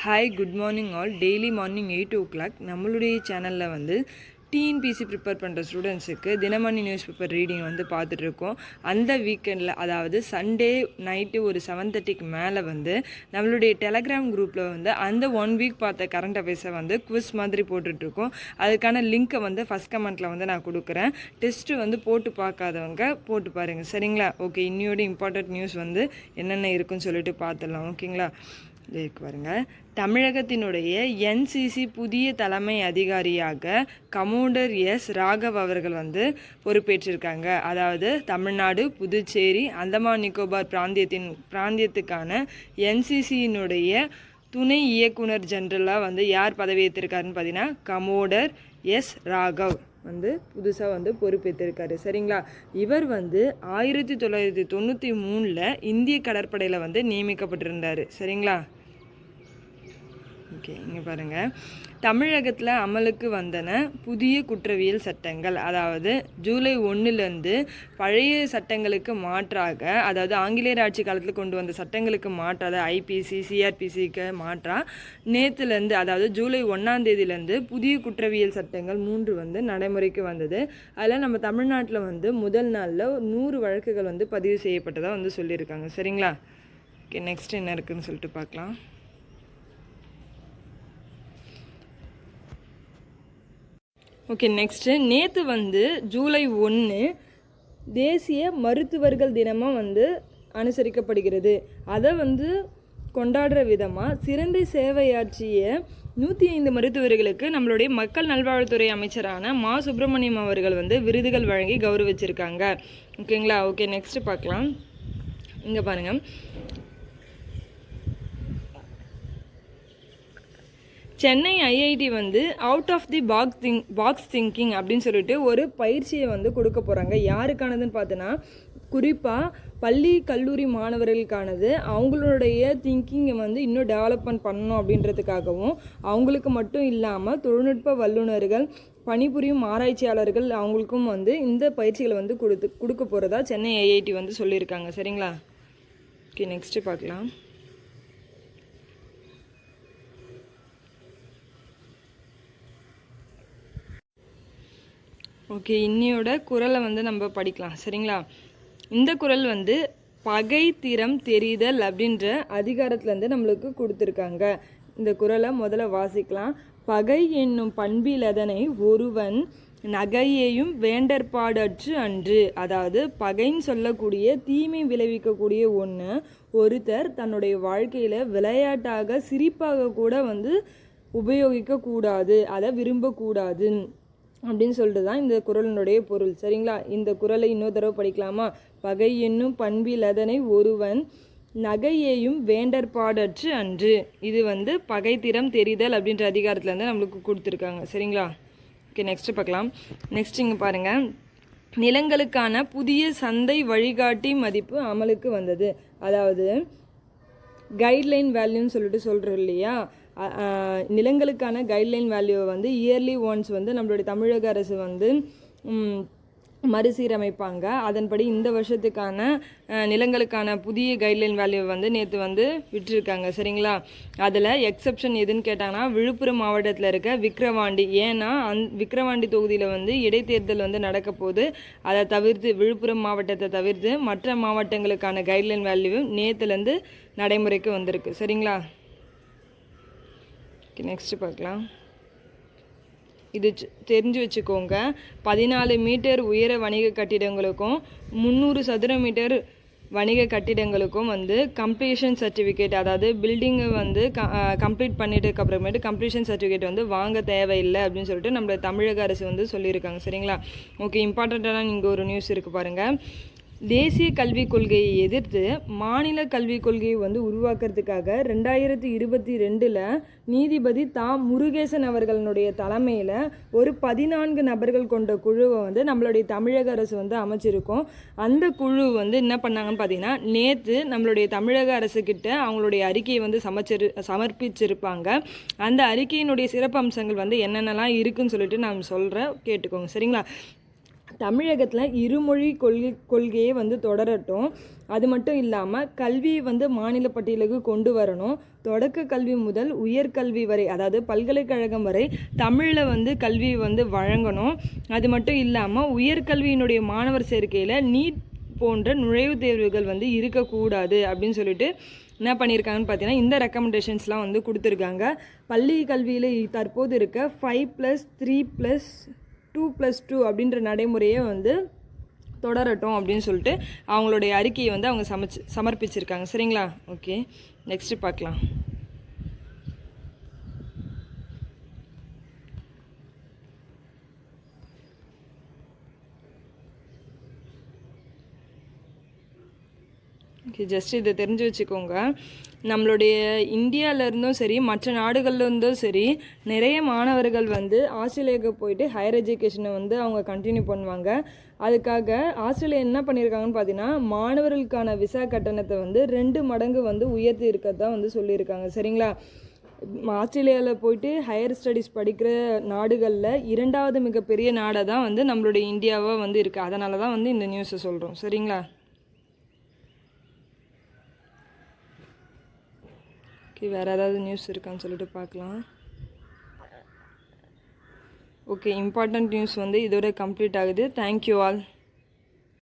Hi good morning all. Daily morning 8 o'clock நம்மளுடைய சேனலில் வந்து டிஎன்பிசி ப்ரிப்பேர் பண்ணுற ஸ்டூடெண்ட்ஸுக்கு தினமணி நியூஸ் பேப்பர் ரீடிங் வந்து பார்த்துட்ருக்கோம். அந்த வீக்கெண்டில், அதாவது சண்டே நைட்டு ஒரு 7:30க்கு மேலே வந்து நம்மளுடைய டெலகிராம் குரூப்பில் வந்து அந்த 1 வீக் பார்த்த கரண்ட் அஃபேர்ஸை வந்து குவிஸ் மாதிரி போட்டுட்ருக்கோம். அதுக்கான லிங்க்கை வந்து ஃபஸ்ட் கமெண்ட்டில் வந்து நான் கொடுக்குறேன். டெஸ்ட்டு வந்து போட்டு பார்க்காதவங்க போட்டு பாருங்கள், சரிங்களா? ஓகே, இன்னையோட இம்பார்ட்டண்ட் நியூஸ் வந்து என்னென்ன இருக்குன்னு சொல்லிட்டு பார்த்துடலாம், ஓகேங்களா? இதுக்கு பாருங்க. தமிழகத்தினுடைய என்சிசி புதிய தலைமை அதிகாரியாக கமோடர் எஸ் ராகவ் அவர்கள் வந்து பொறுப்பேற்றிருக்காங்க. அதாவது தமிழ்நாடு, புதுச்சேரி, அந்தமான் நிக்கோபார் பிராந்தியத்துக்கான என்சிசியினுடைய துணை இயக்குனர் ஜெனரலாக வந்து யார் பதவியேற்றிருக்காருன்னு பார்த்தீங்கன்னா கமோடர் எஸ் ராகவ் வந்து புதுசாக வந்து பொறுப்பேற்றிருக்காரு, சரிங்களா? இவர் வந்து 1993 இந்திய கடற்படையில் வந்து நியமிக்கப்பட்டிருந்தார், சரிங்களா? ஓகே, இங்கே பாருங்கள். தமிழகத்தில் அமலுக்கு வந்தன புதிய குற்றவியல் சட்டங்கள். அதாவது ஜூலை 1 பழைய சட்டங்களுக்கு மாற்றாக, அதாவது ஆங்கிலேயர் ஆட்சி காலத்தில் கொண்டு வந்த சட்டங்களுக்கு மாற்றாக, ஐபிசி சிஆர்பிசிக்கு மாற்றாக நேற்றுலேருந்து, அதாவது ஜூலை 1 புதிய குற்றவியல் சட்டங்கள் 3 வந்து நடைமுறைக்கு வந்தது. அதில் நம்ம தமிழ்நாட்டில் வந்து முதல் நாளில் 100 வழக்குகள் வந்து பதிவு செய்யப்பட்டதாக வந்து சொல்லியிருக்காங்க, சரிங்களா? ஓகே, நெக்ஸ்ட் என்ன இருக்குதுன்னு சொல்லிட்டு பார்க்கலாம். ஓகே, நெக்ஸ்ட்டு நேற்று வந்து ஜூலை 1 தேசிய மருத்துவர்கள் தினமாக வந்து அனுசரிக்கப்படுகிறது. அதை வந்து கொண்டாடுற விதமாக சிறந்த சேவையாற்றிய 105 மருத்துவர்களுக்கு நம்மளுடைய மக்கள் நல்வாழ்வுத்துறை அமைச்சரான மா சுப்பிரமணியம் அவர்கள் வந்து விருதுகள் வழங்கி கௌரவிச்சிருக்காங்க, ஓகேங்களா? ஓகே, நெக்ஸ்ட்டு பார்க்கலாம். இங்கே பாருங்கள். சென்னை ஐஐடி வந்து out of the box thinking அப்படின்னு சொல்லிட்டு ஒரு பயிற்சியை வந்து கொடுக்க போகிறாங்க. யாருக்கானதுன்னு பார்த்தோன்னா குறிப்பாக பள்ளி கல்லூரி மாணவர்களுக்கானது. அவங்களுடைய திங்கிங்கை வந்து இன்னும் டெவலப்மெண்ட் பண்ணணும் அப்படின்றதுக்காகவும், அவங்களுக்கு மட்டும் இல்லாமல் தொழில்நுட்ப வல்லுநர்கள், பணிபுரியும் ஆராய்ச்சியாளர்கள் அவங்களுக்கும் வந்து இந்த பயிற்சிகளை வந்து கொடுக்க போகிறதா சென்னை ஐஐடி வந்து சொல்லியிருக்காங்க, சரிங்களா? ஓகே, நெக்ஸ்ட்டு பார்க்கலாம். ஓகே, இன்னையோட குறளை வந்து நம்ம படிக்கலாம், சரிங்களா? இந்த குறள் வந்து பகை திறம் தெரிதல் அப்படின்ற அதிகாரத்துலேருந்து நம்மளுக்கு கொடுத்துருக்காங்க. இந்த குறளை முதல்ல வாசிக்கலாம். பகை என்னும் பண்பிலதனை ஒருவன் நகையையும் வேண்டற்பாடற்று அன்று. அதாவது பகைன்னு சொல்லக்கூடிய தீமை விளைவிக்கக்கூடிய ஒன்று ஒருத்தர் தன்னுடைய வாழ்க்கையில் விளையாட்டாக சிரிப்பாக கூட வந்து உபயோகிக்கக்கூடாது, அதை விரும்பக்கூடாது அப்படின்னு சொல்லிட்டு தான் இந்த குறளினுடைய பொருள், சரிங்களா? இந்த குறளை இன்னொரு தடவை படிக்கலாமா? பகை என்னும் பண்பில் அதனை ஒருவன் நகையையும் வேண்டற்பாடற்று அன்று. இது வந்து பகை திறம் தெரிதல் அப்படின்ற அதிகாரத்துலேருந்து நம்மளுக்கு கொடுத்துருக்காங்க, சரிங்களா? ஓகே, நெக்ஸ்ட்டு பார்க்கலாம். நெக்ஸ்ட் இங்கே பாருங்கள். நிலங்களுக்கான புதிய சந்தை வழிகாட்டி மதிப்பு அமலுக்கு வந்தது. அதாவது கைட்லைன் வேல்யூன்னு சொல்லிட்டு சொல்கிறோம் இல்லையா? நிலங்களுக்கான கைட்லைன் வேல்யூவை வந்து இயர்லி ஒன்ஸ் வந்து நம்மளுடைய தமிழக அரசு வந்து மறுசீரமைப்பாங்க. அதன்படி இந்த வருஷத்துக்கான நிலங்களுக்கான புதிய கைட்லைன் வேல்யூவை வந்து நேற்று வந்து விட்டுருக்காங்க, சரிங்களா? அதில் எக்ஸப்ஷன் எதுன்னு கேட்டாங்கன்னா விழுப்புரம் மாவட்டத்தில் இருக்க விக்கிரவாண்டி. ஏன்னா விக்கிரவாண்டி தொகுதியில் வந்து இடைத்தேர்தல் வந்து நடக்க போது. அதை தவிர்த்து விழுப்புரம் மாவட்டத்தை தவிர்த்து மற்ற மாவட்டங்களுக்கான கைட்லைன் வேல்யூ நேற்றுலேருந்து நடைமுறைக்கு வந்திருக்கு, சரிங்களா? நெக்ஸ்ட்டு பார்க்கலாம். இது தெரிஞ்சு வச்சுக்கோங்க. 14 மீட்டர் உயர வணிக கட்டிடங்களுக்கும் 300 சதுர மீட்டர் வணிக கட்டிடங்களுக்கும் வந்து கம்ப்ளீஷன் சர்டிஃபிகேட், அதாவது பில்டிங்கை வந்து கம்ப்ளீட் பண்ணிட்டதுக்கு அப்புறமேட்டு கம்ப்ளீஷன் சர்டிஃபிகேட் வந்து வாங்க தேவையில்லை அப்படின்னு சொல்லிட்டு நம்ம தமிழக அரசு வந்து சொல்லியிருக்காங்க, சரிங்களா? ஓகே, இம்பார்ட்டண்ட்டான இங்கே ஒரு நியூஸ் இருக்குது பாருங்கள். தேசிய கல்விக் கொள்கையை எதிர்த்து மாநில கல்விக் கொள்கையை வந்து உருவாக்குறதுக்காக 2022 நீதிபதி முருகேசன் அவர்களுடைய தலைமையில் ஒரு 14 நபர்கள் கொண்ட குழுவை வந்து நம்மளுடைய தமிழக அரசு வந்து அமைச்சிருக்கோம். அந்த குழு வந்து என்ன பண்ணாங்கன்னு பார்த்தீங்கன்னா, நேற்று நம்மளுடைய தமிழக அரசுக்கிட்ட அவங்களுடைய அறிக்கையை வந்து சமர்ப்பிச்சிருப்பாங்க. அந்த அறிக்கையினுடைய சிறப்பு அம்சங்கள் வந்து என்னென்னலாம் இருக்குன்னு சொல்லிட்டு நான் சொல்கிறேன், கேட்டுக்கோங்க, சரிங்களா? தமிழகத்தில் இருமொழி கொள்கையே வந்து தொடரட்டும். அது மட்டும் இல்லாமல் கல்வியை வந்து மாநில பட்டியலுக்கு கொண்டு வரணும். தொடக்க கல்வி முதல் உயர்கல்வி வரை, அதாவது பல்கலைக்கழகம் வரை தமிழில் வந்து கல்வி வந்து வழங்கணும். அது மட்டும் இல்லாமல் உயர்கல்வியினுடைய மாணவர் சேர்க்கையில் நீட் போன்ற நுழைவுத் தேர்வுகள் வந்து இருக்கக்கூடாது அப்படின்னு சொல்லிட்டு என்ன பண்ணியிருக்காங்கன்னு பார்த்தீங்கன்னா இந்த ரெக்கமெண்டேஷன்ஸ்லாம் வந்து கொடுத்துருக்காங்க. பள்ளி கல்வியில் தற்போது இருக்க 5+3+2+2 அப்படின்ற நடைமுறையை வந்து தொடரட்டும் அப்படின்னு சொல்லிட்டு அவங்களுடைய அறிக்கையை வந்து அவங்க சமர்ப்பிச்சிருக்காங்க. சரிங்களா? ஓகே, நெக்ஸ்ட்டு பார்க்கலாம். ஓகே, ஜஸ்ட் இதை தெரிஞ்சு வச்சுக்கோங்க. நம்மளுடைய இந்தியாவிலேருந்தும் சரி மற்ற நாடுகள்லேருந்தும் சரி நிறைய மாணவர்கள் வந்து ஆஸ்திரேலியாவுக்கு போயிட்டு ஹையர் எஜுகேஷனை வந்து அவங்க கண்டினியூ பண்ணுவாங்க. அதுக்காக ஆஸ்திரேலியா என்ன பண்ணியிருக்காங்கன்னு பார்த்தீங்கன்னா மாணவர்களுக்கான விசா கட்டணத்தை வந்து 2 மடங்கு வந்து உயர்த்தி இருக்கிறதா வந்து சொல்லியிருக்காங்க. சரிங்களா? ஆஸ்திரேலியாவில் போயிட்டு ஹையர் ஸ்டடீஸ் படிக்கிற நாடுகளில் 2வது மிகப்பெரிய நாடாக தான் வந்து நம்மளுடைய இந்தியாவாக வந்து இருக்குது. அதனால தான் வந்து இந்த நியூஸை சொல்கிறோம். சரிங்களா? ஓகே, வேறு ஏதாவது நியூஸ் இருக்கான்னு சொல்லிட்டு பார்க்கலாம். ஓகே, இம்பார்ட்டண்ட் நியூஸ் வந்து இதோட கம்ப்ளீட் ஆகுது. Thank you all.